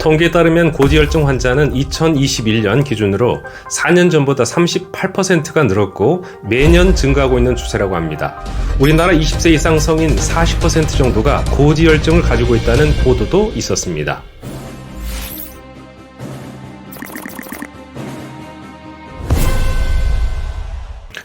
통계에 따르면 고지혈증 환자는 2021년 기준으로 4년 전보다 38%가 늘었고 매년 증가하고 있는 추세라고 합니다. 우리나라 20세 이상 성인 40% 정도가 고지혈증을 가지고 있다는 보도도 있었습니다.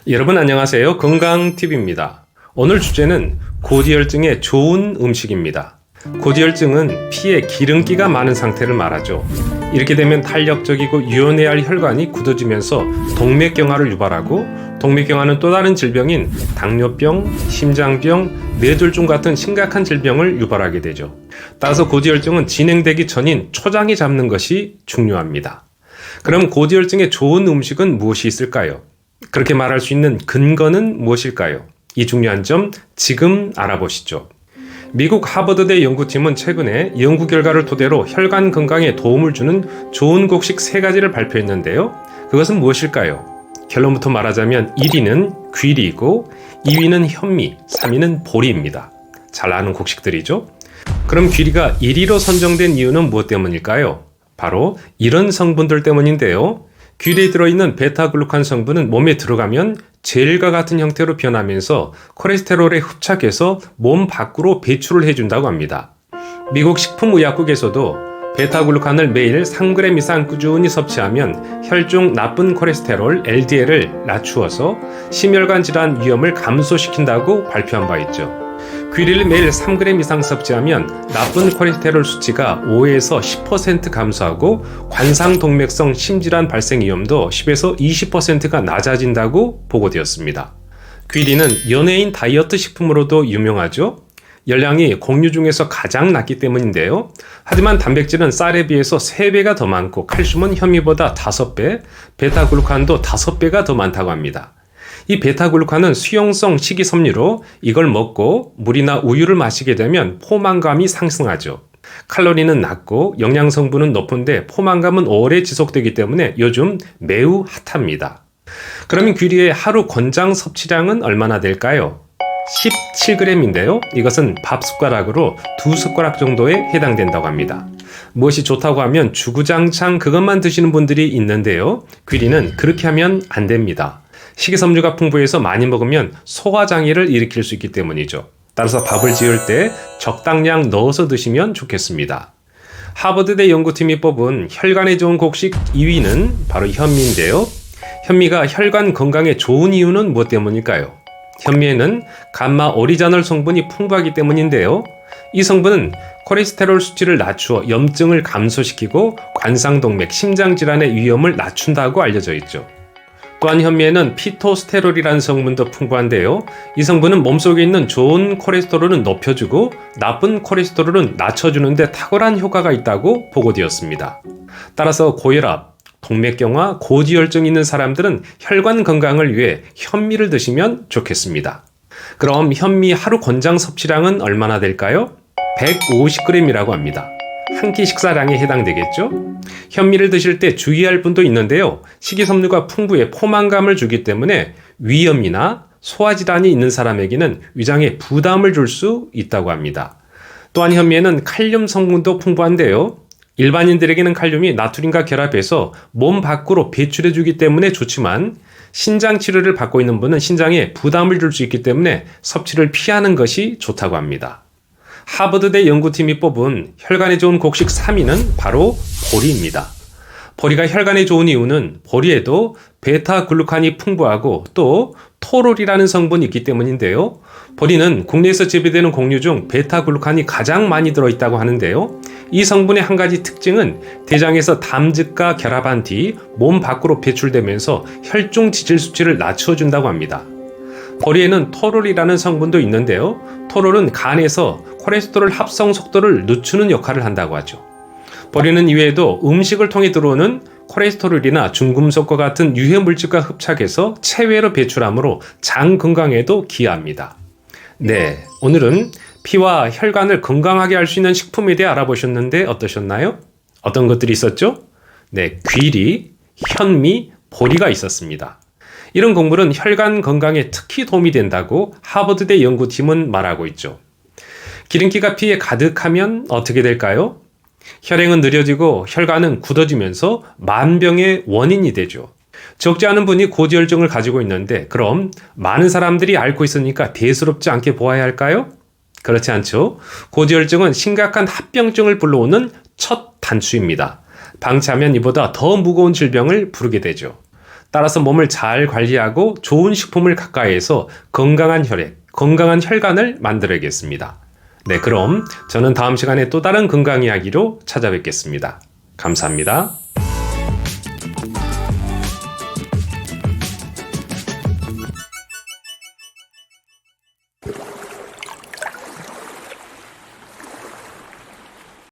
여러분 안녕하세요. 건강TV입니다. 오늘 주제는 고지혈증의 좋은 음식입니다. 고지혈증은 피에 기름기가 많은 상태를 말하죠. 이렇게 되면 탄력적이고 유연해야 할 혈관이 굳어지면서 동맥경화를 유발하고 동맥경화는 또 다른 질병인 당뇨병, 심장병, 뇌졸중 같은 심각한 질병을 유발하게 되죠. 따라서 고지혈증은 진행되기 전인 초장이 잡는 것이 중요합니다. 그럼 고지혈증의 좋은 음식은 무엇이 있을까요? 그렇게 말할 수 있는 근거는 무엇일까요? 이 중요한 점 지금 알아보시죠. 미국 하버드대 연구팀은 최근에 연구 결과를 토대로 혈관 건강에 도움을 주는 좋은 곡식 3가지를 발표했는데요. 그것은 무엇일까요? 결론부터 말하자면 1위는 귀리이고 2위는 현미, 3위는 보리입니다. 잘 아는 곡식들이죠. 그럼 귀리가 1위로 선정된 이유는 무엇 때문일까요? 바로 이런 성분들 때문인데요. 귀리에 들어있는 베타글루칸 성분은 몸에 들어가면 젤과 같은 형태로 변하면서 콜레스테롤에 흡착해서 몸 밖으로 배출을 해준다고 합니다. 미국 식품의약국에서도 베타글루칸을 매일 3g 이상 꾸준히 섭취하면 혈중 나쁜 콜레스테롤 LDL을 낮추어서 심혈관 질환 위험을 감소시킨다고 발표한 바 있죠. 귀리를 매일 3g 이상 섭취하면 나쁜 콜레스테롤 수치가 5에서 10% 감소하고 관상동맥성 심질환 발생 위험도 10에서 20%가 낮아진다고 보고되었습니다. 귀리는 연예인 다이어트 식품으로도 유명하죠. 열량이 곡류 중에서 가장 낮기 때문인데요. 하지만 단백질은 쌀에 비해서 3배가 더 많고 칼슘은 현미보다 5배, 베타글루칸도 5배가 더 많다고 합니다. 이 베타글루칸은 수용성 식이섬유로 이걸 먹고 물이나 우유를 마시게 되면 포만감이 상승하죠. 칼로리는 낮고 영양 성분은 높은데 포만감은 오래 지속되기 때문에 요즘 매우 핫합니다. 그러면 귀리의 하루 권장 섭취량은 얼마나 될까요? 17g인데요. 이것은 밥 숟가락으로 2숟가락 정도에 해당된다고 합니다. 무엇이 좋다고 하면 주구장창 그것만 드시는 분들이 있는데요. 귀리는 그렇게 하면 안 됩니다. 식이섬유가 풍부해서 많이 먹으면 소화장애를 일으킬 수 있기 때문이죠. 따라서 밥을 지을 때 적당량 넣어서 드시면 좋겠습니다. 하버드대 연구팀이 뽑은 혈관에 좋은 곡식 2위는 바로 현미인데요. 현미가 혈관 건강에 좋은 이유는 무엇 때문일까요? 현미에는 감마 오리자놀 성분이 풍부하기 때문인데요. 이 성분은 콜레스테롤 수치를 낮추어 염증을 감소시키고 관상동맥, 심장질환의 위험을 낮춘다고 알려져 있죠. 또한 현미에는 피토스테롤이라는 성분도 풍부한데요. 이 성분은 몸속에 있는 좋은 콜레스테롤은 높여주고 나쁜 콜레스테롤은 낮춰주는 데 탁월한 효과가 있다고 보고되었습니다. 따라서 고혈압, 동맥경화, 고지혈증 있는 사람들은 혈관 건강을 위해 현미를 드시면 좋겠습니다. 그럼 현미 하루 권장 섭취량은 얼마나 될까요? 150g이라고 합니다. 한 끼 식사량에 해당되겠죠? 현미를 드실 때 주의할 분도 있는데요. 식이섬유가 풍부해 포만감을 주기 때문에 위염이나 소화질환이 있는 사람에게는 위장에 부담을 줄 수 있다고 합니다. 또한 현미에는 칼륨 성분도 풍부한데요. 일반인들에게는 칼륨이 나트륨과 결합해서 몸 밖으로 배출해주기 때문에 좋지만 신장 치료를 받고 있는 분은 신장에 부담을 줄 수 있기 때문에 섭취를 피하는 것이 좋다고 합니다. 하버드대 연구팀이 뽑은 혈관에 좋은 곡식 3위는 바로 보리입니다. 보리가 혈관에 좋은 이유는 보리에도 베타글루칸이 풍부하고 또 토롤이라는 성분이 있기 때문인데요. 보리는 국내에서 재배되는 곡류 중 베타글루칸이 가장 많이 들어있다고 하는데요. 이 성분의 한 가지 특징은 대장에서 담즙과 결합한 뒤 몸 밖으로 배출되면서 혈중 지질 수치를 낮춰준다고 합니다. 보리에는 토롤이라는 성분도 있는데요. 토롤은 간에서 콜레스테롤 합성 속도를 늦추는 역할을 한다고 하죠. 보리는 이외에도 음식을 통해 들어오는 콜레스테롤이나 중금속과 같은 유해 물질과 흡착해서 체외로 배출하므로 장 건강에도 기여합니다. 네, 오늘은 피와 혈관을 건강하게 할 수 있는 식품에 대해 알아보셨는데 어떠셨나요? 어떤 것들이 있었죠? 네, 귀리, 현미, 보리가 있었습니다. 이런 곡물은 혈관 건강에 특히 도움이 된다고 하버드대 연구팀은 말하고 있죠. 기름기가 피에 가득하면 어떻게 될까요? 혈행은 느려지고 혈관은 굳어지면서 만병의 원인이 되죠. 적지 않은 분이 고지혈증을 가지고 있는데 그럼 많은 사람들이 앓고 있으니까 대수롭지 않게 보아야 할까요? 그렇지 않죠. 고지혈증은 심각한 합병증을 불러오는 첫 단추입니다. 방치하면 이보다 더 무거운 질병을 부르게 되죠. 따라서 몸을 잘 관리하고 좋은 식품을 가까이해서 건강한 혈액, 건강한 혈관을 만들어야겠습니다. 네, 그럼 저는 다음 시간에 또 다른 건강 이야기로 찾아뵙겠습니다. 감사합니다.